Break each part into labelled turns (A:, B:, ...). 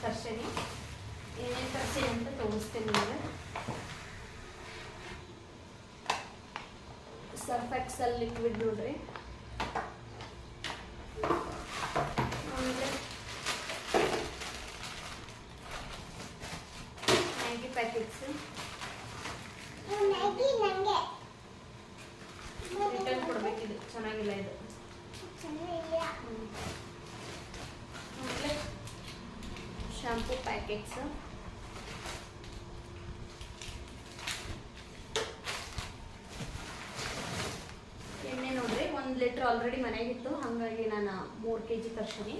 A: ತರ್ಸೇನಿ. ಏನೇನು ತರ್ಸೇನಿ ಅಂತ ತೋರಿಸ್ತೇನೆ ನಿಮಗೆ. ಸರ್ಫ್ ಎಕ್ಸೆಲ್ ಲಿಕ್ವಿಡ್ ನೋಡ್ರಿ. ಆಮೇಲೆ ಮ್ಯಾಗಿ ಪ್ಯಾಕೆಟ್ಸ್. ರಿಟರ್ನ್ ಕೊಡಬೇಕಿದು, ಚೆನ್ನಾಗಿಲ್ಲ ಇದು. ಆಮೇಲೆ ಶಾಂಪೂ ಪ್ಯಾಕೆಟ್ಸ್. ಎಣ್ಣೆ ನೋಡ್ರಿ 1 ಲೀಟ್ರ್ ಆಲ್ರೆಡಿ ಮನೆಯಾಗಿತ್ತು, ಹಾಗಾಗಿ ನಾನು 3 kg ತರ್ಸೀನಿ.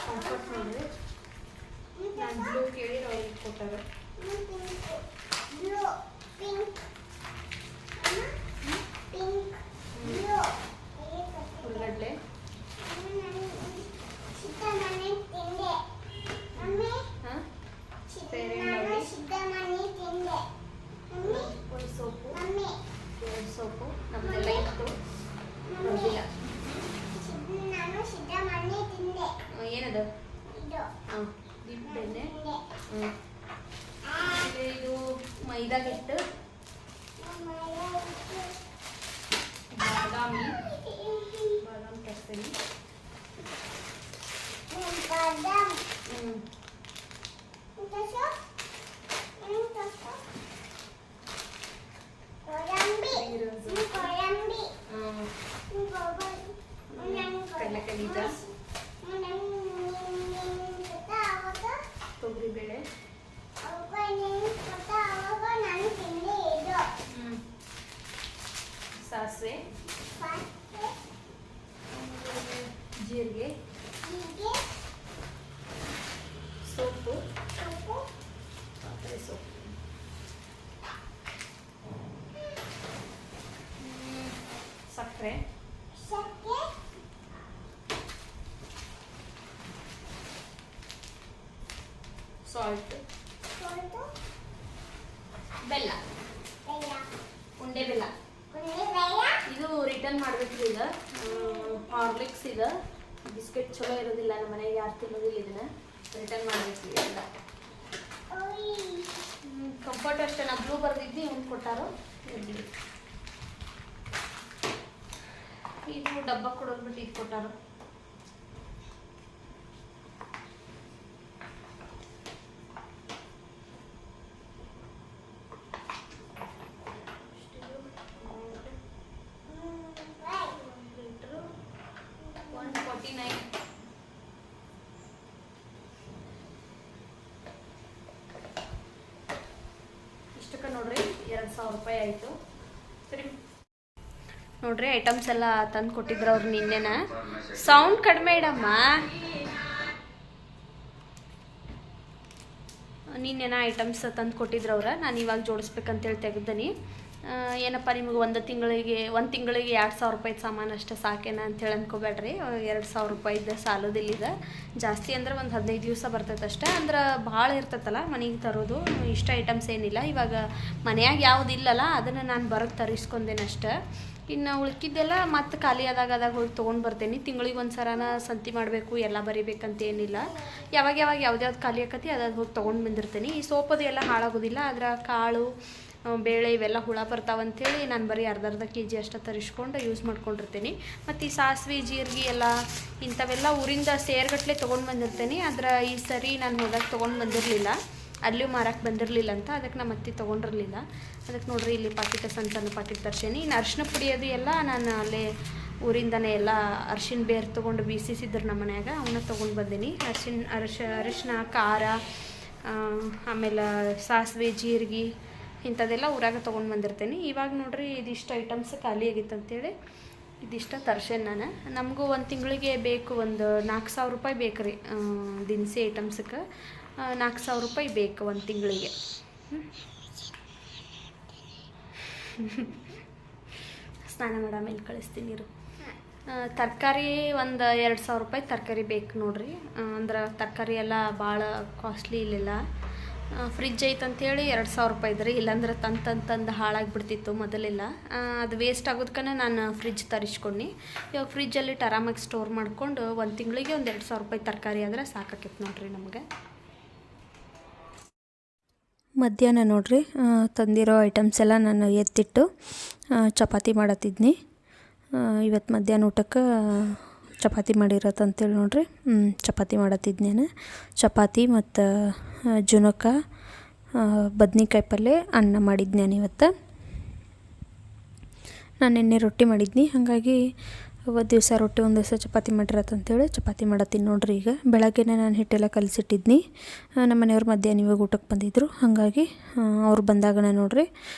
A: ಕಂಫರ್ಟ್ ನೋಡ್ರಿ, ನಾನು ಬ್ಲೂ ಕೇಳಿ ಅವ್ರಿಗೆ ಕೊಟ್ಟಾರೆ. ಉಳ್ಳಗಡ್ಡೆ, ಸೋಪು, 2 ಸೋಪು ನಮ್ದೆಲ್ಲ ಇತ್ತು. ನೋಡಿಲ್ಲ ಏನದು? ಹಾಂ, ದೀಪೆಣ್ಣೆ. ಆಮೇಲೆ ಇದು ಮೈದಾ ಹಿಟ್ಟು, ಬಾದಾಮಿ ತರ್ತೀನಿ. ಕಡಲೆಕಾಯಿ ಬೀಜ, ತೊಗರಿಬೇಳೆ, ಸಾಸಿವೆ, ಜೀರಿಗೆ, ಸೋಪು, ಸೋಪು, ಸಕ್ಕರೆ, ಸಾಲ್ಟ್, ಬೆಲ್ಲ, ಉಂಡೆ ಬೆಲ್ಲ. ಇದು ರಿಟರ್ನ್ ಮಾಡಬೇಕ್ರಿ. ಈಗ ಹಾರ್ಲಿಕ್ಸ್, ಇದು ಬಿಸ್ಕೆಟ್ ಚಲೋ ಇರೋದಿಲ್ಲ, ನಮ್ಮ ಮನೆಗೆ ಯಾರು ತಿನ್ನೋದಿಲ್ಲ. ಇದನ್ನ ರಿಟರ್ನ್ ಮಾಡಬೇಕ್ರಿ ಎಲ್ಲ. ಕಂಫರ್ಟ್ ಅಷ್ಟೇ, ನಾ ಬ್ಲೂ ಬರ್ದಿದ್ದು ಇವ್ನು ಕೊಟ್ಟಾರೋ. ಇದು ಡಬ್ಬ ಕೊಡೋದು ಬಿಟ್ಟು ಇದು ಕೊಟ್ಟಾರೋ. ಇಷ್ಟಕ್ಕೆ ನೋಡ್ರಿ 2000 ರೂಪಾಯಿ ಆಯಿತು. ಸರಿ ನೋಡ್ರಿ, ಐಟಮ್ಸ್ ಎಲ್ಲ ತಂದು ಕೊಟ್ಟಿದ್ರು ಅವ್ರು ನಿನ್ನೆನ. ಸೌಂಡ್ ಕಡಿಮೆ ಇಡಮ್ಮ. ನಿನ್ನೆನ ಐಟಮ್ಸ್ ತಂದು ಕೊಟ್ಟಿದ್ರು ಅವ್ರು, ನಾನು ಇವಾಗ ಜೋಡಿಸ್ಬೇಕಂತೇಳಿ ತೆಗೆದನಿ. ಏನಪ್ಪ ನಿಮಗೆ ಒಂದು ತಿಂಗಳಿಗೆ 2000 ರೂಪಾಯಿ ಸಾಮಾನು ಅಷ್ಟೇ ಸಾಕೇನ ಅಂತೇಳಿ ಅನ್ಕೋಬೇಡ್ರಿ. 2000 ರೂಪಾಯಿದು ಸಾಲೋದಿಲ್ಲ. ಈಗ ಜಾಸ್ತಿ ಅಂದ್ರೆ ಒಂದು 15 ದಿವಸ ಬರ್ತೈತೆ ಅಷ್ಟೇ. ಅಂದ್ರೆ ಭಾಳ ಇರ್ತೈತಲ್ಲ ಮನೆಗೆ ತರೋದು, ಇಷ್ಟ ಐಟಮ್ಸ್ ಏನಿಲ್ಲ. ಇವಾಗ ಮನೆಯಾಗ ಯಾವುದಿಲ್ಲಲ್ಲ ಅದನ್ನು ನಾನು ಬರೋಕ್ಕೆ ತರಿಸ್ಕೊಂಡೇನೆ ಅಷ್ಟೇ. ಇನ್ನು ಉಳ್ಕಿದ್ದೆಲ್ಲ ಮತ್ತೆ ಖಾಲಿ ಆದಾಗ ಹೋಗಿ ತೊಗೊಂಡು ಬರ್ತೇನೆ. ತಿಂಗಳಿಗೆ ಒಂದು ಸರನ ಸಂತಿ ಮಾಡಬೇಕು, ಎಲ್ಲ ಬರಿಬೇಕಂತ ಏನಿಲ್ಲ. ಯಾವಾಗ ಯಾವ್ದು ಖಾಲಿ ಆಕತಿ ಅದಾದ ಹೋಗಿ ತೊಗೊಂಡು ಬಂದಿರ್ತೀನಿ. ಈ ಸೋಪದು ಎಲ್ಲ ಹಾಳಾಗೋದಿಲ್ಲ, ಅದರ ಕಾಳು ಬೇಳೆ ಇವೆಲ್ಲ ಹುಳ ಬರ್ತಾವಂಥೇಳಿ ನಾನು ಬರೀ ಅರ್ಧ kg ಅಷ್ಟು ತರಿಸ್ಕೊಂಡು ಯೂಸ್ ಮಾಡ್ಕೊಂಡಿರ್ತೀನಿ. ಮತ್ತು ಈ ಸಾಸಿವೆ ಜೀರಿಗೆ ಎಲ್ಲ ಇಂಥವೆಲ್ಲ ಊರಿಂದ ಸೇರ್ಗಟ್ಲೆ ತೊಗೊಂಡು ಬಂದಿರ್ತೀನಿ. ಆದರೆ ಈ ಸರಿ ನಾನು ಹೋದಾಗ ತೊಗೊಂಡು ಬಂದಿರಲಿಲ್ಲ, ಅಲ್ಲೂ ಮಾರಕ್ಕೆ ಬಂದಿರಲಿಲ್ಲ ಅಂತ, ಅದಕ್ಕೆ ನಮ್ಮ ಅತ್ತೆ ತೊಗೊಂಡಿರಲಿಲ್ಲ. ಅದಕ್ಕೆ ನೋಡ್ರಿ ಇಲ್ಲಿ ಪಾಕಿಟ ಸಣ್ಣ ಪಾಕಿಟ್ ತರ್ಸೇನಿ. ಇನ್ನು ಅರಿಶಿನ ಪುಡಿ ಅದು ಎಲ್ಲ ನಾನು ಅಲ್ಲೇ ಊರಿಂದನೇ ಎಲ್ಲ ಅರಿಶಿನ ಬೇರು ತೊಗೊಂಡು ಬೀಸಿಸಿದ್ರು ನಮ್ಮ ಮನ್ಯಾಗ, ಅವನ್ನ ತೊಗೊಂಡು ಬಂದೀನಿ. ಅರಿಶಿನ, ಖಾರ, ಆಮೇಲೆ ಸಾಸಿವೆ ಜೀರಿಗೆ ಇಂಥದ್ದೆಲ್ಲ ಊರಾಗ ತೊಗೊಂಡು ಬಂದಿರ್ತೀನಿ. ಇವಾಗ ನೋಡ್ರಿ ಇದಿಷ್ಟು ಐಟಮ್ಸ್ ಖಾಲಿ ಆಗಿತ್ತು ಅಂತೇಳಿ ಇದಿಷ್ಟ ತರ್ಸೇನೆ ನಾನು. ನಮಗೂ ಒಂದು ತಿಂಗಳಿಗೆ ಬೇಕು, ಒಂದು 4000 ರೂಪಾಯಿ ಬೇಕು ರೀ ದಿನಸಿ ಐಟಮ್ಸಕ್ಕೆ. 4000 ರೂಪಾಯಿ ಬೇಕು ಒಂದು ತಿಂಗಳಿಗೆ. ಸ್ನಾನ ಮಾಡಿ ಆಮೇಲೆ ಕಳಿಸ್ತೀನಿ ನೀರು. ತರಕಾರಿ ಒಂದು 2000 ರೂಪಾಯಿ ತರಕಾರಿ ಬೇಕು ನೋಡ್ರಿ. ಅಂದ್ರೆ ತರಕಾರಿ ಎಲ್ಲ ಭಾಳ ಕಾಸ್ಟ್ಲಿ ಇಲ್ಲೆಲ್ಲ. ಫ್ರಿಜ್ ಐತಂತೇಳಿ 2,000 ರೂಪಾಯಿ ಇದ್ರಿ, ಇಲ್ಲಾಂದ್ರೆ ತಂದು ಹಾಳಾಗಿಬಿಡ್ತಿತ್ತು ಮೊದಲೆಲ್ಲ. ಅದು ವೇಸ್ಟ್ ಆಗೋದಕ್ಕನೇ ನಾನು ಫ್ರಿಜ್ ತರಿಸ್ಕೊಂಡು ಇವಾಗ ಫ್ರಿಜ್ಜಲ್ಲಿ ಆರಾಮಾಗಿ ಸ್ಟೋರ್ ಮಾಡ್ಕೊಂಡು ಒಂದು ತಿಂಗಳಿಗೆ ಒಂದು 2,000 ರೂಪಾಯಿ ತರಕಾರಿ ಆದರೆ ಸಾಕಾಕೈತೆ ನೋಡ್ರಿ ನಮಗೆ. ಮಧ್ಯಾಹ್ನ ನೋಡ್ರಿ ತಂದಿರೋ ಐಟಮ್ಸ್ ಎಲ್ಲ ನಾನು ಎತ್ತಿಟ್ಟು ಚಪಾತಿ ಮಾಡತ್ತಿದ್ನಿ. ಇವತ್ತು ಮಧ್ಯಾಹ್ನ ಊಟಕ್ಕೆ ಚಪಾತಿ ಮಾಡಿರತ್ತಂತೇಳಿ ನೋಡ್ರಿ ಚಪಾತಿ ಮಾಡತ್ತಿದ್ನೇನು. ಚಪಾತಿ ಮತ್ತು ಜುನಕ ಬದ್ನಿಕಾಯಿ ಪಲ್ಯ ಅನ್ನ ಮಾಡಿದ್ನಿ ಇವತ್ತು. ನಾನು ನಿನ್ನೆ ರೊಟ್ಟಿ ಮಾಡಿದ್ನಿ, ಹಾಗಾಗಿ ಒಂದು ದಿವಸ ರೊಟ್ಟಿ ಒಂದು ದಿವಸ ಚಪಾತಿ ಮಾಡಿರತ್ತಂತೇಳಿ ಚಪಾತಿ ಮಾಡತ್ತೀನಿ ನೋಡ್ರಿ. ಈಗ ಬೆಳಗ್ಗೆನೇ ನಾನು ಹಿಟ್ಟೆಲ್ಲ ಕಲಸಿಟ್ಟಿದ್ನಿ. ನಮ್ಮ ಮನೆಯವ್ರು ಮಧ್ಯಾಹ್ನ ಇವಾಗ ಊಟಕ್ಕೆ ಬಂದಿದ್ದರು, ಹಾಗಾಗಿ ಅವ್ರು ಬಂದಾಗನೇ ನೋಡ್ರಿ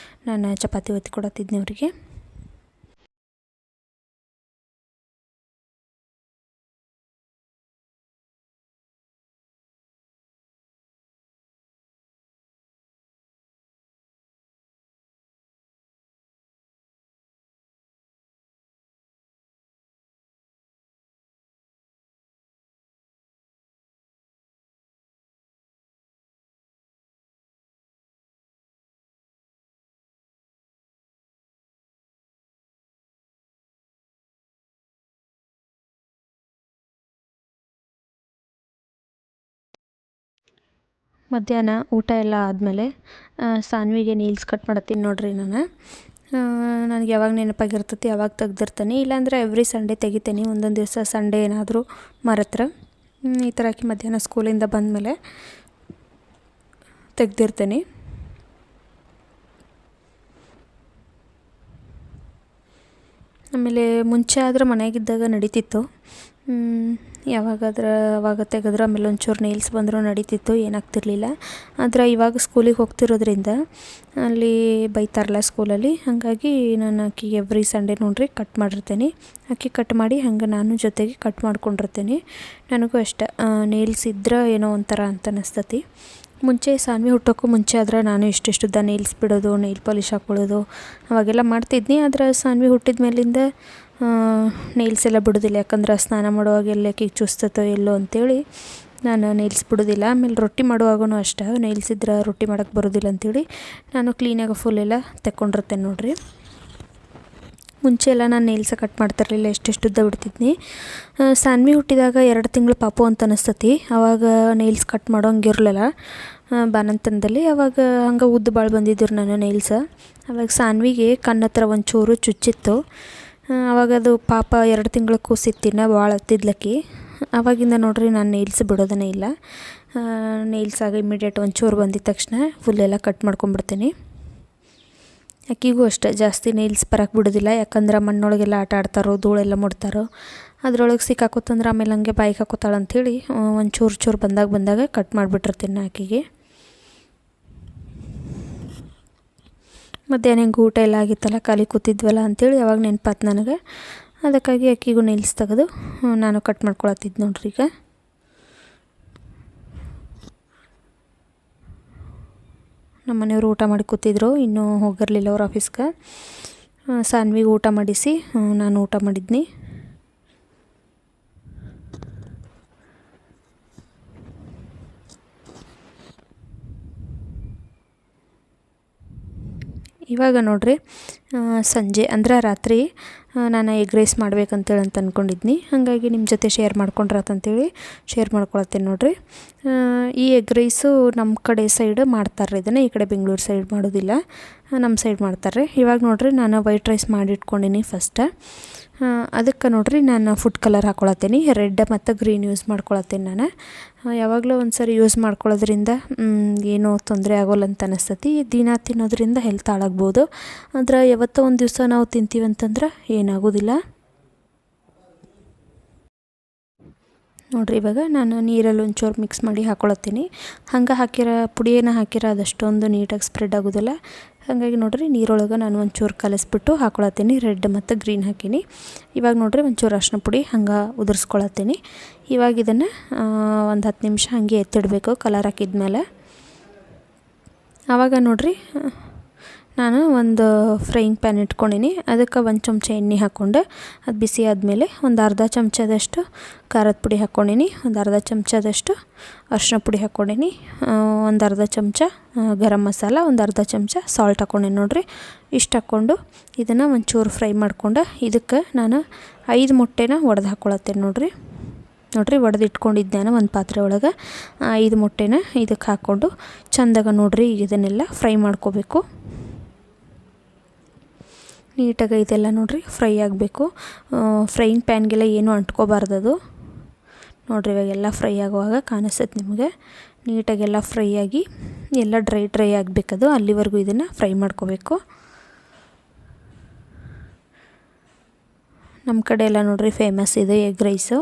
A: ನಾನು ಚಪಾತಿ ಒತ್ತಿ ಕೊಡತ್ತಿದ್ನಿ ಅವರಿಗೆ. ಮಧ್ಯಾಹ್ನ ಊಟ ಎಲ್ಲ ಆದಮೇಲೆ ಸಾನ್ವಿಗೆ ನೀಲ್ಸ್ ಕಟ್ ಮಾಡತ್ತೀನಿ ನೋಡ್ರಿ. ನನಗೆ ಯಾವಾಗ ನೆನಪಾಗಿರ್ತೈತಿ ಯಾವಾಗ ತೆಗ್ದಿರ್ತೀನಿ, ಇಲ್ಲಾಂದರೆ ಎವ್ರಿ ಸಂಡೇ ತೆಗಿತೀನಿ. ಒಂದೊಂದು ದಿವಸ ಸಂಡೇ ಏನಾದರೂ ಮರೆತ್ರೆ ಈ ಥರ ಆಕಿ ಮಧ್ಯಾಹ್ನ ಸ್ಕೂಲಿಂದ ಬಂದಮೇಲೆ ತೆಗ್ದಿರ್ತೀನಿ. ಆಮೇಲೆ ಮುಂಚೆ ಆದ್ರೆ ಮನೆಯಾಗಿದ್ದಾಗ ನಡೀತಿತ್ತು, ಯಾವಾಗಾದ್ರೆ ಅವಾಗ ತೆಗೆದ್ರೆ ಆಮೇಲೆ ಒಂಚೂರು ನೇಲ್ಸ್ ಬಂದರೂ ನಡೀತಿತ್ತು, ಏನಾಗ್ತಿರ್ಲಿಲ್ಲ. ಆದರೆ ಇವಾಗ ಸ್ಕೂಲಿಗೆ ಹೋಗ್ತಿರೋದ್ರಿಂದ ಅಲ್ಲಿ ಬೈತಾರಲ್ಲ ಸ್ಕೂಲಲ್ಲಿ, ಹಾಗಾಗಿ ನಾನು ಆಕಿಗೆ ಎವ್ರಿ ಸಂಡೇ ನೋಡ್ರಿ ಕಟ್ ಮಾಡಿರ್ತೀನಿ. ಆಕಿ ಕಟ್ ಮಾಡಿ ಹಂಗೆ ನಾನು ಜೊತೆಗೆ ಕಟ್ ಮಾಡ್ಕೊಂಡಿರ್ತೀನಿ. ನನಗೂ ಅಷ್ಟೆ ನೇಲ್ಸ್ ಇದ್ರೆ ಏನೋ ಒಂಥರ ಅಂತ ಅನಿಸ್ತತಿ. ಮುಂಚೆ ಸಾನ್ವಿ ಹುಟ್ಟೋಕ್ಕೂ ಮುಂಚೆ ಆದ್ರೆ ನಾನು ಇಷ್ಟಿಷ್ಟುದ್ದ ನೇಲ್ಸ್ ಬಿಡೋದು, ನೇಲ್ ಪಾಲಿಶ್ ಹಾಕ್ಕೊಳ್ಳೋದು ಅವಾಗೆಲ್ಲ ಮಾಡ್ತಿದ್ನಿ. ಆದರೆ ಸಾನ್ವಿ ಹುಟ್ಟಿದ ಮೇಲಿಂದ ನೇಲ್ಸ್ ಎಲ್ಲ ಬಿಡೋದಿಲ್ಲ, ಯಾಕಂದ್ರೆ ಸ್ನಾನ ಮಾಡುವಾಗ ಎಲ್ಲ ಆಕಿಗೆ ಚುಸ್ತತೋ ಎಲ್ಲೋ ಅಂಥೇಳಿ ನಾನು ನೇಲ್ಸ್ ಬಿಡೋದಿಲ್ಲ. ಆಮೇಲೆ ರೊಟ್ಟಿ ಮಾಡುವಾಗೂ ಅಷ್ಟೇ ನೇಲ್ಸ್ ಇದ್ರೆ ರೊಟ್ಟಿ ಮಾಡೋಕ್ಕೆ ಬರೋದಿಲ್ಲ ಅಂಥೇಳಿ ನಾನು ಕ್ಲೀನಾಗಿ ಫುಲ್ ಎಲ್ಲ ತೆಕ್ಕೊಂಡಿರ್ತೇನೆ ನೋಡ್ರಿ. ಮುಂಚೆ ಎಲ್ಲ ನಾನು ನೇಲ್ಸ ಕಟ್ ಮಾಡ್ತಿರಲಿಲ್ಲ, ಎಷ್ಟುದ್ದ ಬಿಡ್ತಿದ್ನಿ. ಸಾನ್ವಿ ಹುಟ್ಟಿದಾಗ 2 ತಿಂಗಳು ಪಾಪು ಅಂತ ಅನಿಸ್ತತಿ. ಆವಾಗ ನೇಲ್ಸ್ ಕಟ್ ಮಾಡೋಂಗಿರಲಿಲ್ಲ ಬಾನಂತನದಲ್ಲಿ. ಆವಾಗ ಹಂಗೆ ಉದ್ದು ಭಾಳ ಬಂದಿದ್ರು ನಾನು ನೇಲ್ಸ. ಆವಾಗ ಸಾನ್ವಿಗೆ ಕಣ್ಣ ಹತ್ರ ಒಂಚೂರು ಚುಚ್ಚಿತ್ತು. ಆವಾಗ ಅದು ಪಾಪ 2 ತಿಂಗಳ ಕೂಸಿತ್ತಿನ ಭಾಳ ಹತ್ತಿದ್ಲಕ್ಕಿ. ಆವಾಗಿಂದ ನೋಡ್ರಿ ನಾನು ನೇಲ್ಸ್ ಬಿಡೋದನ್ನೇ ಇಲ್ಲ. ನೇಲ್ಸಾಗ ಇಮಿಡಿಯೇಟ್ ಒಂಚೂರು ಬಂದಿದ್ದ ತಕ್ಷಣ ಫುಲ್ಲೆಲ್ಲ ಕಟ್ ಮಾಡ್ಕೊಂಬಿಡ್ತೀನಿ. ಆಕಿಗೂ ಅಷ್ಟೇ ಜಾಸ್ತಿ ನೇಲ್ಸ್ ಬರೋಕ್ಕೆ ಬಿಡೋದಿಲ್ಲ, ಯಾಕಂದ್ರೆ ಮಣ್ಣೊಳಗೆಲ್ಲ ಆಟ ಆಡ್ತಾರೋ, ಧೂಳೆಲ್ಲ ಮುಡ್ತಾರೋ, ಅದ್ರೊಳಗೆ ಸಿಕ್ಕಾಕೋತಂದ್ರೆ ಆಮೇಲೆ ಹಂಗೆ ಬಾಯಿಗೆ ಹಾಕೋತಾಳೆ ಅಂಥೇಳಿ ಒಂಚೂರು ಬಂದಾಗ ಕಟ್ ಮಾಡಿಬಿಟ್ಟಿರ್ತೀನಿ ಆಕಿಗೆ. ಮಧ್ಯಾಹ್ನ ಹೆಂಗೆ ಊಟ ಎಲ್ಲ ಆಗಿತ್ತಲ್ಲ, ಖಾಲಿ ಕೂತಿದ್ವಲ್ಲ ಅಂಥೇಳಿ ಅವಾಗ ನೆನಪಾತು ನನಗೆ. ಅದಕ್ಕಾಗಿ ಅಕ್ಕಿಗೂ ನೇಲ್ಸ್ ತೆಗೆದು ನಾನು ಕಟ್ ಮಾಡ್ಕೊಳತ್ತಿದ್ದು ನೋಡ್ರಿ. ಈಗ ನಮ್ಮ ಮನೆಯವರು ಊಟ ಮಾಡಿ ಕೂತಿದ್ರು, ಇನ್ನೂ ಹೋಗಿರಲಿಲ್ಲ ಅವ್ರ ಆಫೀಸ್ಗೆ. ಸಾನ್ವಿಗೆ ಊಟ ಮಾಡಿಸಿ ನಾನು ಊಟ ಮಾಡಿದ್ನಿ. ಇವಾಗ ನೋಡ್ರಿ ಸಂಜೆ ಅಂದ್ರೆ ರಾತ್ರಿ ನಾನು ಎಗ್ ರೈಸ್ ಮಾಡ್ಬೇಕಂತೇಳಿ ಅಂದ್ಕೊಂಡಿದ್ನಿ. ಹಾಗಾಗಿ ನಿಮ್ಮ ಜೊತೆ ಶೇರ್ ಮಾಡ್ಕೊಂಡ್ರಾತಂತೇಳಿ ಶೇರ್ ಮಾಡ್ಕೊಳತ್ತೇನೆ ನೋಡ್ರಿ. ಈ ಎಗ್ ರೈಸು ನಮ್ಮ ಕಡೆ ಸೈಡ್ ಮಾಡ್ತಾರೆ, ಇದನ್ನು ಈ ಕಡೆ ಬೆಂಗಳೂರು ಸೈಡ್ ಮಾಡೋದಿಲ್ಲ, ನಮ್ಮ ಸೈಡ್ ಮಾಡ್ತಾರೆ. ಇವಾಗ ನೋಡ್ರಿ ನಾನು ವೈಟ್ ರೈಸ್ ಮಾಡಿಟ್ಕೊಂಡಿನಿ ಫಸ್ಟ್. ಅದಕ್ಕೆ ನೋಡ್ರಿ ನಾನು ಫುಡ್ ಕಲರ್ ಹಾಕ್ಕೊಳತ್ತೀನಿ, ರೆಡ್ ಮತ್ತು ಗ್ರೀನ್ ಯೂಸ್ ಮಾಡ್ಕೊಳತ್ತೀನಿ. ನಾನು ಯಾವಾಗಲೂ ಒಂದು ಸರಿ ಯೂಸ್ ಮಾಡ್ಕೊಳ್ಳೋದ್ರಿಂದ ಏನೂ ತೊಂದರೆ ಆಗೋಲ್ಲ ಅಂತ ಅನಿಸ್ತತಿ. ದಿನ ತಿನ್ನೋದ್ರಿಂದ ಹೆಲ್ತ್ ಹಾಳಾಗ್ಬೋದು, ಆದರೆ ಯಾವತ್ತೋ ಒಂದು ದಿವಸ ನಾವು ತಿಂತೀವಂತಂದ್ರೆ ಏನಾಗೋದಿಲ್ಲ ನೋಡ್ರಿ. ಇವಾಗ ನಾನು ನೀರಲ್ಲಿ ಒಂಚೂರು ಮಿಕ್ಸ್ ಮಾಡಿ ಹಾಕ್ಕೊಳತ್ತೀನಿ. ಹಂಗೆ ಪುಡಿಯನ್ನು ಹಾಕಿರೋ ಅದಷ್ಟೊಂದು ನೀಟಾಗಿ ಸ್ಪ್ರೆಡ್ ಆಗೋದಿಲ್ಲ. ಹಾಗಾಗಿ ನೋಡ್ರಿ ನೀರೊಳಗೆ ನಾನು ಒಂಚೂರು ಕಲಿಸ್ಬಿಟ್ಟು ಹಾಕ್ಕೊಳತ್ತೀನಿ, ರೆಡ್ ಮತ್ತು ಗ್ರೀನ್ ಹಾಕೀನಿ. ಇವಾಗ ನೋಡ್ರಿ ಒಂಚೂರು ಅರಿಶಿನ ಪುಡಿ ಹಂಗೆ ಉದುರಿಸ್ಕೊಳತ್ತೀನಿ. ಇವಾಗ ಇದನ್ನು ಒಂದು 10 ನಿಮಿಷ ಹಾಗೆ ಎತ್ತಿಡಬೇಕು ಕಲರ್ ಹಾಕಿದ್ಮೇಲೆ. ಆವಾಗ ನೋಡ್ರಿ
B: ನಾನು ಒಂದು ಫ್ರೈಯಿಂಗ್ ಪ್ಯಾನ್ ಇಟ್ಕೊಂಡೀನಿ. ಅದಕ್ಕೆ ಒಂದು ಚಮಚ ಎಣ್ಣೆ ಹಾಕ್ಕೊಂಡು ಅದು ಬಿಸಿ ಆದಮೇಲೆ ಒಂದು ಅರ್ಧ ಚಮಚದಷ್ಟು ಖಾರದ ಪುಡಿ ಹಾಕ್ಕೊಂಡೀನಿ, ಒಂದು ಅರ್ಧ ಚಮಚದಷ್ಟು ಅರಿಶಿನ ಪುಡಿ ಹಾಕ್ಕೊಂಡೀನಿ, ಒಂದು ಅರ್ಧ ಚಮಚ ಗರಂ ಮಸಾಲ, ಒಂದು ಅರ್ಧ ಚಮಚ ಸಾಲ್ಟ್ ಹಾಕ್ಕೊಂಡೀನಿ ನೋಡಿರಿ. ಇಷ್ಟು ಹಾಕ್ಕೊಂಡು ಇದನ್ನು ಒಂಚೂರು ಫ್ರೈ ಮಾಡ್ಕೊಂಡು ಇದಕ್ಕೆ ನಾನು 5 ಮೊಟ್ಟೆನ ಒಡೆದು ಹಾಕ್ಕೊಳತ್ತೇನೆ ನೋಡಿರಿ. ಒಡೆದು ಇಟ್ಕೊಂಡಿದ್ದೆ ನಾನು ಒಂದು ಪಾತ್ರೆ ಒಳಗೆ 5 ಮೊಟ್ಟೆನ ಇದಕ್ಕೆ ಹಾಕ್ಕೊಂಡು ಚೆಂದಾಗ ನೋಡಿರಿ ಇದನ್ನೆಲ್ಲ ಫ್ರೈ ಮಾಡ್ಕೋಬೇಕು. ನೀಟಾಗಿ ಇದೆಲ್ಲ ನೋಡಿರಿ ಫ್ರೈ ಆಗಬೇಕು. ಫ್ರೈಯಿಂಗ್ ಪ್ಯಾನ್ಗೆಲ್ಲ ಏನೂ ಅಂಟ್ಕೋಬಾರ್ದದು ನೋಡಿರಿ. ಇವಾಗೆಲ್ಲ ಫ್ರೈ ಆಗುವಾಗ ಕಾಣಿಸ್ತೈತೆ ನಿಮಗೆ. ನೀಟಾಗೆಲ್ಲ ಫ್ರೈ ಆಗಿ ಎಲ್ಲ ಡ್ರೈ ಆಗಬೇಕದು, ಅಲ್ಲಿವರೆಗೂ ಇದನ್ನು ಫ್ರೈ ಮಾಡ್ಕೋಬೇಕು. ನಮ್ಮ ಕಡೆ ಎಲ್ಲ ನೋಡಿರಿ ಫೇಮಸ್ ಇದೆ ಎಗ್ ರೈಸು.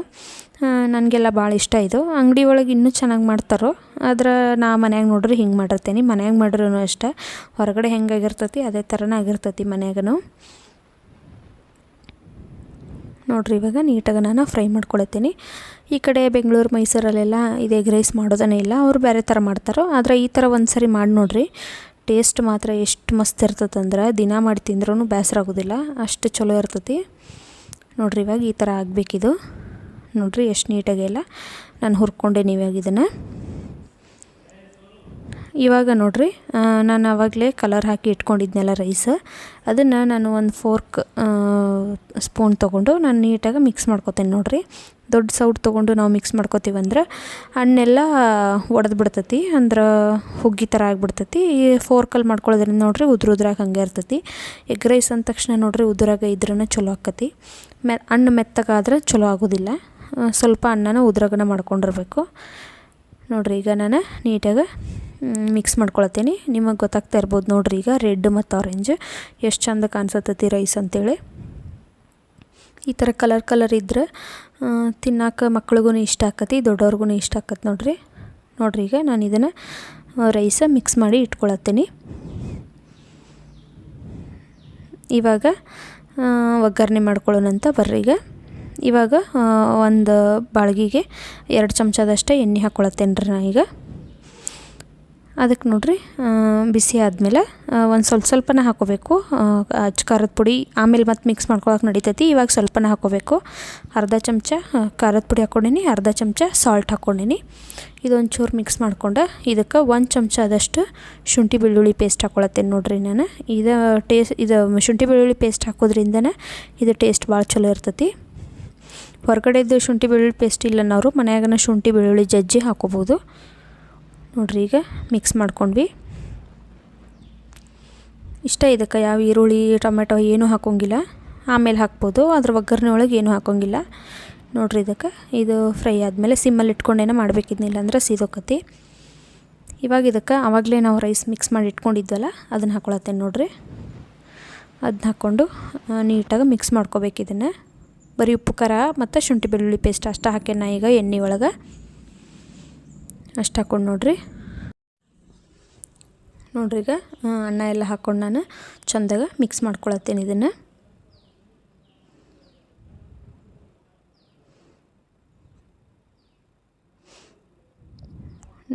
B: ನನಗೆಲ್ಲ ಭಾಳ ಇಷ್ಟ ಇದು. ಅಂಗಡಿ ಒಳಗೆ ಇನ್ನೂ ಚೆನ್ನಾಗಿ ಮಾಡ್ತಾರೋ, ಆದ್ರೆ ನಾ ಮನ್ಯಾಗ ನೋಡ್ರಿ ಹಿಂಗೆ ಮಾಡಿರ್ತೀನಿ. ಮನ್ಯಾಗ ಮಾಡ್ರೂ ಅಷ್ಟೇ, ಹೊರಗಡೆ ಹೆಂಗಾಗಿರ್ತೈತಿ ಅದೇ ಥರನೇ ಆಗಿರ್ತೈತಿ ಮನ್ಯಾಗೂ ನೋಡಿರಿ. ಇವಾಗ ನೀಟಾಗಿ ನಾನು ಫ್ರೈ ಮಾಡ್ಕೊಳತ್ತೀನಿ. ಈ ಕಡೆ ಬೆಂಗಳೂರು ಮೈಸೂರಲ್ಲೆಲ್ಲ ಇದು ಎಗ್ ರೈಸ್ ಮಾಡೋದೇ ಇಲ್ಲ, ಅವರು ಬೇರೆ ಥರ ಮಾಡ್ತಾರೋ. ಆದರೆ ಈ ಥರ ಒಂದು ಸರಿ ಮಾಡಿ ನೋಡಿರಿ, ಟೇಸ್ಟ್ ಮಾತ್ರ ಎಷ್ಟು ಮಸ್ತ್ ಇರ್ತದಂದ್ರೆ ದಿನ ಮಾಡಿ ತಿಂದ್ರೂ ಬೇಸರ ಆಗೋದಿಲ್ಲ, ಅಷ್ಟು ಚಲೋ ಇರ್ತೈತಿ ನೋಡಿರಿ. ಇವಾಗ ಈ ಥರ ಆಗಬೇಕಿದು ನೋಡಿರಿ. ಎಷ್ಟು ನೀಟಾಗೆಲ್ಲ ನಾನು ಹುರ್ಕೊಂಡೆ ಇವಾಗ ಇದನ್ನು. ಇವಾಗ ನೋಡಿರಿ ನಾನು ಆವಾಗಲೇ ಕಲರ್ ಹಾಕಿ ಇಟ್ಕೊಂಡಿದ್ನೆಲ್ಲ ರೈಸ್, ಅದನ್ನು ನಾನು ಒಂದು ಫೋರ್ಕ್ ಸ್ಪೂನ್ ತೊಗೊಂಡು ನಾನು ನೀಟಾಗಿ ಮಿಕ್ಸ್ ಮಾಡ್ಕೊತೇನೆ ನೋಡಿರಿ. ದೊಡ್ಡ ಸೌಟ್ ತೊಗೊಂಡು ನಾವು ಮಿಕ್ಸ್ ಮಾಡ್ಕೊತೀವಂದ್ರೆ ಹಣ್ಣೆಲ್ಲ ಒಡೆದು ಬಿಡ್ತೈತಿ, ಅಂದ್ರೆ ಹುಗ್ಗಿ ಥರ ಆಗಿಬಿಡ್ತೈತಿ. ಈ ಫೋರ್ಕಲ್ಲಿ ಮಾಡ್ಕೊಳ್ಳೋದ್ರಿಂದ ನೋಡಿರಿ ಉದ್ರಾಗಿ ಹಂಗೆ ಇರ್ತೈತಿ. ಎಗ್ ರೈಸ್ ಅಂದ ತಕ್ಷಣ ನೋಡಿರಿ ಉದುರಾಗ ಇದ್ರೂ ಚಲೋ ಆಕತಿ. ಹಣ್ಣು ಮೆತ್ತಗಾದ್ರೆ ಚಲೋ ಆಗೋದಿಲ್ಲ, ಸ್ವಲ್ಪ ಅನ್ನನ ಉದ್ರಾಗನ ಮಾಡ್ಕೊಂಡಿರ್ಬೇಕು ನೋಡಿರಿ. ಈಗ ನಾನು ನೀಟಾಗಿ ಮಿಕ್ಸ್ ಮಾಡ್ಕೊಳತ್ತೀನಿ. ನಿಮಗೆ ಗೊತ್ತಾಗ್ತಾ ಇರ್ಬೋದು ನೋಡಿರಿ, ಈಗ ರೆಡ್ ಮತ್ತು ಆರೆಂಜ್ ಎಷ್ಟು ಚಂದ ಕಾಣಿಸತ್ತೈತಿ ರೈಸ್ ಅಂತೇಳಿ. ಈ ಥರ ಕಲರ್ ಇದ್ದರೆ ತಿನ್ನೋಕೆ ಮಕ್ಳಿಗೂ ಇಷ್ಟ ಆಕತಿ, ದೊಡ್ಡವ್ರಿಗೂ ಇಷ್ಟ ಆಕತಿ ನೋಡಿರಿ. ಈಗ ನಾನು ಇದನ್ನು ರೈಸ ಮಿಕ್ಸ್ ಮಾಡಿ ಇಟ್ಕೊಳತ್ತೀನಿ. ಇವಾಗ ಒಗ್ಗರಣೆ ಮಾಡ್ಕೊಳ್ಳೋಣಂತ ಬರ್ರಿ. ಇವಾಗ ಒಂದು ಬಾಳ್ಗಿಗೆ 2 ಚಮಚದಷ್ಟೇ ಎಣ್ಣೆ ಹಾಕ್ಕೊಳತ್ತೇನೆ ರೀ. ಈಗ ಅದಕ್ಕೆ ನೋಡಿರಿ ಬಿಸಿ ಆದಮೇಲೆ ಒಂದು ಸ್ವಲ್ಪನೇ ಹಾಕ್ಕೋಬೇಕು ಖಾರದ ಪುಡಿ. ಆಮೇಲೆ ಮತ್ತೆ ಮಿಕ್ಸ್ ಮಾಡ್ಕೊಳಕ್ಕೆ ನಡಿತೈತಿ. ಇವಾಗ ಸ್ವಲ್ಪನೇ ಹಾಕ್ಕೋಬೇಕು. ಅರ್ಧ ಚಮಚ ಖಾರದ ಪುಡಿ ಹಾಕ್ಕೊಂಡೀನಿ, ಅರ್ಧ ಚಮಚ ಸಾಲ್ಟ್ ಹಾಕ್ಕೊಂಡೀನಿ. ಇದೊಂಚೂರು ಮಿಕ್ಸ್ ಮಾಡ್ಕೊಂಡು ಇದಕ್ಕೆ 1 ಚಮಚದಷ್ಟು ಶುಂಠಿ ಬೆಳ್ಳುಳ್ಳಿ ಪೇಸ್ಟ್ ಹಾಕ್ಕೊಳತ್ತೇನೆ ನೋಡಿರಿ. ನಾನು ಇದು ಶುಂಠಿ ಬೆಳ್ಳುಳ್ಳಿ ಪೇಸ್ಟ್ ಹಾಕೋದ್ರಿಂದನೇ ಇದು ಟೇಸ್ಟ್ ಭಾಳ ಚಲೋ ಇರ್ತೈತಿ. ಹೊರಗಡೆದು ಶುಂಠಿ ಬೆಳ್ಳುಳ್ಳಿ ಪೇಸ್ಟ್ ಇಲ್ಲ ಅನ್ನೋರು ಮನ್ಯಾಗನ ಶುಂಠಿ ಬೆಳ್ಳುಳ್ಳಿ ಜಜ್ಜಿ ಹಾಕೋಬೋದು ನೋಡಿರಿ. ಈಗ ಮಿಕ್ಸ್ ಮಾಡ್ಕೊಂಡ್ವಿ. ಇಷ್ಟ ಇದಕ್ಕೆ ಯಾವ ಈರುಳ್ಳಿ ಟೊಮೆಟೊ ಏನೂ ಹಾಕೋಂಗಿಲ್ಲ, ಆಮೇಲೆ ಹಾಕ್ಬೋದು. ಅದ್ರ ಒಗ್ಗರಣೆ ಒಳಗೆ ಏನೂ ಹಾಕೋಂಗಿಲ್ಲ ನೋಡಿರಿ. ಇದಕ್ಕೆ ಇದು ಫ್ರೈ ಆದಮೇಲೆ ಸಿಮ್ಮಲ್ಲಿ ಇಟ್ಕೊಂಡೇನೋ ಮಾಡಬೇಕಿದ್ನಿಲ್ಲ ಅಂದ್ರೆ ಸೀದೋಕತಿ. ಇವಾಗ ಇದಕ್ಕೆ ಆವಾಗಲೇ ನಾವು ರೈಸ್ ಮಿಕ್ಸ್ ಮಾಡಿ ಇಟ್ಕೊಂಡಿದ್ವಲ್ಲ ಅದನ್ನು ಹಾಕ್ಕೊಳತ್ತೇನೆ ನೋಡಿರಿ. ಅದನ್ನ ಹಾಕ್ಕೊಂಡು ನೀಟಾಗಿ ಮಿಕ್ಸ್ ಮಾಡ್ಕೋಬೇಕು. ಇದನ್ನು ಬರೀ ಉಪ್ಪು ಖಾರ ಮತ್ತು ಶುಂಠಿ ಬೆಳ್ಳುಳ್ಳಿ ಪೇಸ್ಟ್ ಅಷ್ಟು ಹಾಕೇನ ಈಗ ಎಣ್ಣೆ ಒಳಗೆ ಅಷ್ಟು ಹಾಕ್ಕೊಂಡು ನೋಡಿರಿ. ಈಗ ಅನ್ನ ಎಲ್ಲ ಹಾಕ್ಕೊಂಡು ನಾನು ಚೆಂದಾಗ ಮಿಕ್ಸ್ ಮಾಡ್ಕೊಳತ್ತೇನೆ. ಇದನ್ನು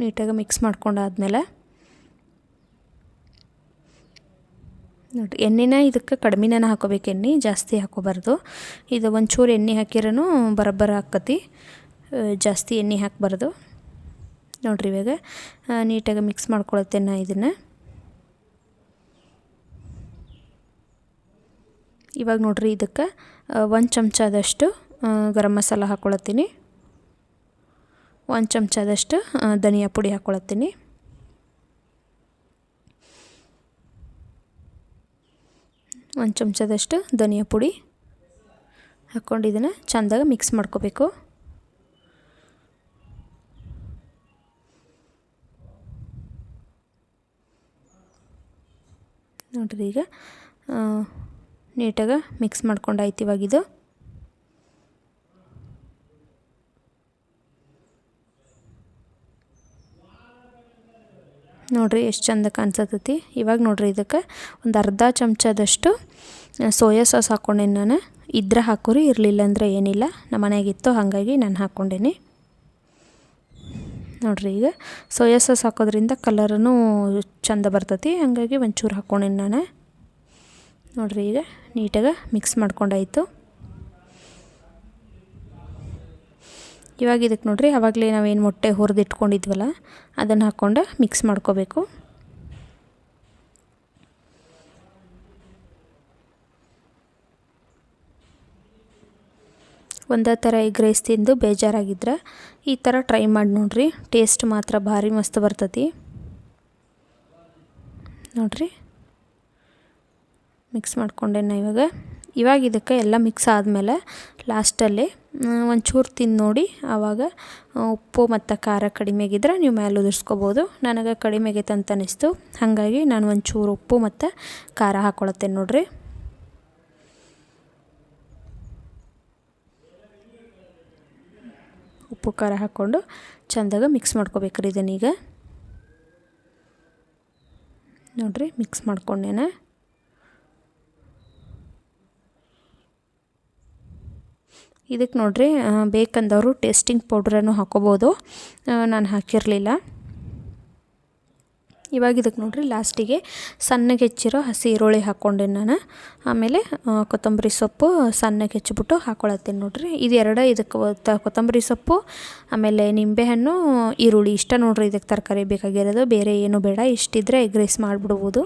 B: ನೀಟಾಗಿ ಮಿಕ್ಸ್ ಮಾಡ್ಕೊಂಡಾದ್ಮೇಲೆ ನೋಡಿರಿ ಎಣ್ಣೆನ ಇದಕ್ಕೆ ಕಡಿಮೆನ ಹಾಕೋಬೇಕು, ಎಣ್ಣೆ ಜಾಸ್ತಿ ಹಾಕೋಬಾರ್ದು. ಇದು ಒಂಚೂರು ಎಣ್ಣೆ ಹಾಕಿರೂ ಬರೋಬ್ಬರ ಹಾಕತಿ, ಜಾಸ್ತಿ ಎಣ್ಣೆ ಹಾಕಬಾರ್ದು ನೋಡಿರಿ. ಇವಾಗ ನೀಟಾಗಿ ಮಿಕ್ಸ್ ಮಾಡ್ಕೊಳತ್ತೇನೆ ಇದನ್ನು. ಇವಾಗ ನೋಡಿರಿ ಇದಕ್ಕೆ 1 ಚಮಚದಷ್ಟು ಗರಂ ಮಸಾಲ ಹಾಕ್ಕೊಳತ್ತೀನಿ, 1 ಚಮಚದಷ್ಟು ಧನಿಯಾ ಪುಡಿ ಹಾಕ್ಕೊಳತ್ತೀನಿ, 1 ಚಮಚದಷ್ಟು ಧನಿಯಾ ಪುಡಿ ಹಾಕ್ಕೊಂಡು ಇದನ್ನು ಚೆಂದಾಗಿ ಮಿಕ್ಸ್ ಮಾಡ್ಕೋಬೇಕು. ನೋಡಿರಿ ಈಗ ನೀಟಾಗಿ ಮಿಕ್ಸ್ ಮಾಡ್ಕೊಂಡಾಯ್ತು. ಇವಾಗಿದು ನೋಡಿರಿ ಎಷ್ಟು ಚಂದ ಕಾಣಿಸತೈತಿ. ಇವಾಗ ನೋಡಿರಿ ಇದಕ್ಕೆ ಒಂದು ಅರ್ಧ ಚಮಚದಷ್ಟು ಸೋಯಾ ಸಾಸ್ ಹಾಕ್ಕೊಂಡೇನಿ ನಾನು. ಇದ್ರೆ ಹಾಕೋರಿ, ಇರಲಿಲ್ಲ ಅಂದರೆ ಏನಿಲ್ಲ. ನಮ್ಮ ಮನೆಯಾಗಿತ್ತು ಹಾಗಾಗಿ ನಾನು ಹಾಕ್ಕೊಂಡೇನಿ ನೋಡಿರಿ ಈಗ ಸೋಯಾ ಸಾಸ್ ಹಾಕೋದ್ರಿಂದ ಕಲರೂ ಚಂದ ಬರ್ತೈತಿ, ಹಾಗಾಗಿ ಒಂಚೂರು ಹಾಕ್ಕೊಂಡೇನಿ ನಾನು. ನೋಡಿರಿ ಈಗ ನೀಟಾಗಿ ಮಿಕ್ಸ್ ಮಾಡ್ಕೊಂಡಾಯಿತು. ಇವಾಗ ಇದಕ್ಕೆ ನೋಡಿರಿ ಆವಾಗಲೇ ನಾವೇನು ಮೊಟ್ಟೆ ಹುರಿದು ಇಟ್ಕೊಂಡಿದ್ವಲ್ಲ ಅದನ್ನು ಹಾಕ್ಕೊಂಡು ಮಿಕ್ಸ್ ಮಾಡ್ಕೋಬೇಕು. ಒಂದೇ ಥರ ಎಗ್ ರೈಸ್ ತಿಂದು ಬೇಜಾರಾಗಿದ್ರೆ ಈ ಥರ ಟ್ರೈ ಮಾಡಿ ನೋಡಿರಿ, ಟೇಸ್ಟ್ ಮಾತ್ರ ಭಾರಿ ಮಸ್ತ್ ಬರ್ತೈತಿ. ನೋಡಿರಿ ಮಿಕ್ಸ್ ಮಾಡ್ಕೊಂಡೇನ ಇವಾಗ ಇದಕ್ಕೆ ಎಲ್ಲ ಮಿಕ್ಸ್ ಆದಮೇಲೆ ಲಾಸ್ಟಲ್ಲಿ ಒಂಚೂರು ತಿಂದು ನೋಡಿ, ಆವಾಗ ಉಪ್ಪು ಮತ್ತು ಖಾರ ಕಡಿಮೆ ಆಗಿದ್ರೆ ನೀವು ಮೇಲೆ ಉದುರಿಸ್ಕೋಬೋದು. ನನಗೆ ಕಡಿಮೆ ಆಗೈತೆ ಅಂತ ಅನಿಸ್ತು, ಹಾಗಾಗಿ ನಾನು ಒಂಚೂರು ಉಪ್ಪು ಮತ್ತು ಖಾರ ಹಾಕ್ಕೊಳತ್ತೇನೆ ನೋಡಿರಿ. ಉಪ್ಪು ಖಾರ ಹಾಕ್ಕೊಂಡು ಚೆಂದಾಗ ಮಿಕ್ಸ್ ಮಾಡ್ಕೋಬೇಕ್ರಿ ಇದನ್ನೀಗ. ನೋಡಿರಿ ಮಿಕ್ಸ್ ಮಾಡ್ಕೊಂಡೇನೆ. ಇದಕ್ಕೆ ನೋಡಿರಿ ಬೇಕಂದವರು ಟೇಸ್ಟಿಂಗ್ ಪೌಡ್ರನ್ನು ಹಾಕೋಬೋದು, ನಾನು ಹಾಕಿರಲಿಲ್ಲ. ಇವಾಗ ಇದಕ್ಕೆ ನೋಡಿರಿ ಲಾಸ್ಟಿಗೆ ಸಣ್ಣಗೆ ಹೆಚ್ಚಿರೋ ಹಸಿ ಈರುಳ್ಳಿ ಹಾಕ್ಕೊಂಡೆ ನಾನು. ಆಮೇಲೆ ಕೊತ್ತಂಬರಿ ಸೊಪ್ಪು ಸಣ್ಣಗೆ ಹೆಚ್ಚಿಬಿಟ್ಟು ಹಾಕ್ಕೊಳತ್ತೇನೆ ನೋಡಿರಿ. ಇದು ಎರಡು ಇದಕ್ಕೆ ಕೊತ್ತಂಬರಿ ಸೊಪ್ಪು ಆಮೇಲೆ ನಿಂಬೆಹಣ್ಣು ಈರುಳ್ಳಿ ಇಷ್ಟ ನೋಡಿರಿ ಇದಕ್ಕೆ ತರಕಾರಿ ಬೇಕಾಗಿರೋದು, ಬೇರೆ ಏನೂ ಬೇಡ. ಇಷ್ಟಿದ್ರೆ ಎಗ್ ರೈಸ್ ಮಾಡಿಬಿಡ್ಬೋದು.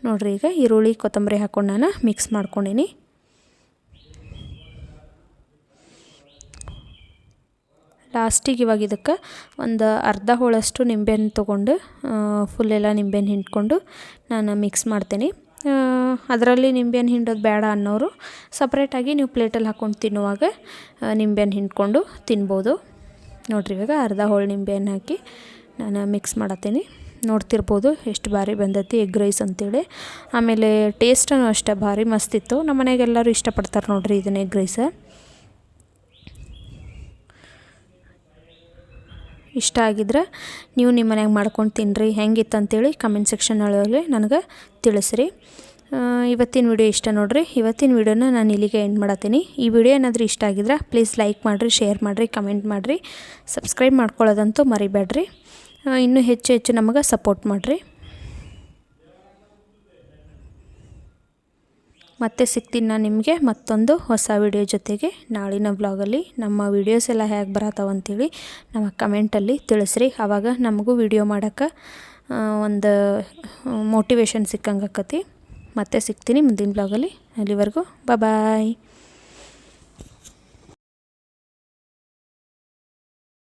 B: ನೋಡಿರಿ ಈಗ ಈರುಳ್ಳಿ ಕೊತ್ತಂಬರಿ ಹಾಕ್ಕೊಂಡು ನಾನು ಮಿಕ್ಸ್ ಮಾಡ್ಕೊಂಡೀನಿ. ಲಾಸ್ಟಿಗೆ ಇವಾಗ ಇದಕ್ಕೆ ಒಂದು ಅರ್ಧ ಹೋಳಷ್ಟು ನಿಂಬೆಹಣ್ಣು ತೊಗೊಂಡು ಫುಲ್ಲೆಲ್ಲ ನಿಂಬೆಹಣ್ಣು ಹಿಂಡ್ಕೊಂಡು ನಾನು ಮಿಕ್ಸ್ ಮಾಡ್ತೇನೆ. ಅದರಲ್ಲಿ ನಿಂಬೆಹಣ್ಣು ಹಿಂಡೋದು ಬೇಡ ಅನ್ನೋರು ಸಪ್ರೇಟಾಗಿ ನೀವು ಪ್ಲೇಟಲ್ಲಿ ಹಾಕ್ಕೊಂಡು ತಿನ್ನುವಾಗ ನಿಂಬೆಹಣ್ಣು ಹಿಂಡ್ಕೊಂಡು ತಿನ್ಬೋದು. ನೋಡಿರಿ ಇವಾಗ ಅರ್ಧ ಹೋಳು ನಿಂಬೆಹಣ್ಣು ಹಾಕಿ ನಾನು ಮಿಕ್ಸ್ ಮಾಡತ್ತೀನಿ. ನೋಡ್ತಿರ್ಬೋದು ಎಷ್ಟು ಭಾರಿ ಬಂದೈತಿ ಎಗ್ ರೈಸ್ ಅಂತೇಳಿ. ಆಮೇಲೆ ಟೇಸ್ಟೂ ಅಷ್ಟೇ ಭಾರಿ ಮಸ್ತಿತ್ತು. ನಮ್ಮ ಮನೆಗೆಲ್ಲರೂ ಇಷ್ಟಪಡ್ತಾರೆ ನೋಡಿರಿ ಇದನ್ನ ಎಗ್ ರೈಸ. ಇಷ್ಟ ಆಗಿದ್ರೆ ನೀವು ನಿಮ್ಮ ಮನ್ಯಾಗ ಮಾಡ್ಕೊಂಡು ತಿನ್ನಿರಿ, ಹೆಂಗಿತ್ತು ಅಂತೇಳಿ ಕಮೆಂಟ್ ಸೆಕ್ಷನೊಳಗೆ ನನಗೆ ತಿಳಿಸ್ರಿ. ಇವತ್ತಿನ ವಿಡಿಯೋ ಇಷ್ಟ ನೋಡಿರಿ. ಇವತ್ತಿನ ವಿಡಿಯೋನ ನಾನು ಇಲ್ಲಿಗೆ ಎಂಡ್ ಮಾಡತ್ತೀನಿ. ಈ ವಿಡಿಯೋ ಏನಾದರೂ ಇಷ್ಟ ಆಗಿದ್ರೆ ಪ್ಲೀಸ್ ಲೈಕ್ ಮಾಡಿರಿ, ಶೇರ್ ಮಾಡಿರಿ, ಕಮೆಂಟ್ ಮಾಡಿರಿ, ಸಬ್ಸ್ಕ್ರೈಬ್ ಮಾಡ್ಕೊಳ್ಳೋದಂತೂ ಮರಿಬೇಡ್ರಿ. ಇನ್ನೂ ಹೆಚ್ಚು ನಮಗೆ ಸಪೋರ್ಟ್ ಮಾಡಿರಿ. ಮತ್ತೆ ಸಿಗ್ತೀನಿ ನಾನು ನಿಮಗೆ ಮತ್ತೊಂದು ಹೊಸ ವಿಡಿಯೋ ಜೊತೆಗೆ ನಾಳಿನ ವ್ಲಾಗಲ್ಲಿ. ನಮ್ಮ ವೀಡಿಯೋಸ್ ಎಲ್ಲ ಹೇಗೆ ಬರತ್ತಾವ ಅಂತೇಳಿ ನಮ್ಮ ಕಮೆಂಟಲ್ಲಿ ತಿಳಿಸ್ರಿ. ಆವಾಗ ನಮಗೂ ವಿಡಿಯೋ ಮಾಡೋಕ್ಕೆ ಒಂದು ಮೋಟಿವೇಶನ್ ಸಿಕ್ಕಂಗೆ ಆಕತಿ. ಮತ್ತೆ ಸಿಗ್ತೀನಿ ಮುಂದಿನ ವ್ಲಾಗಲ್ಲಿ. ಅಲ್ಲಿವರೆಗೂ ಬಾಯ್.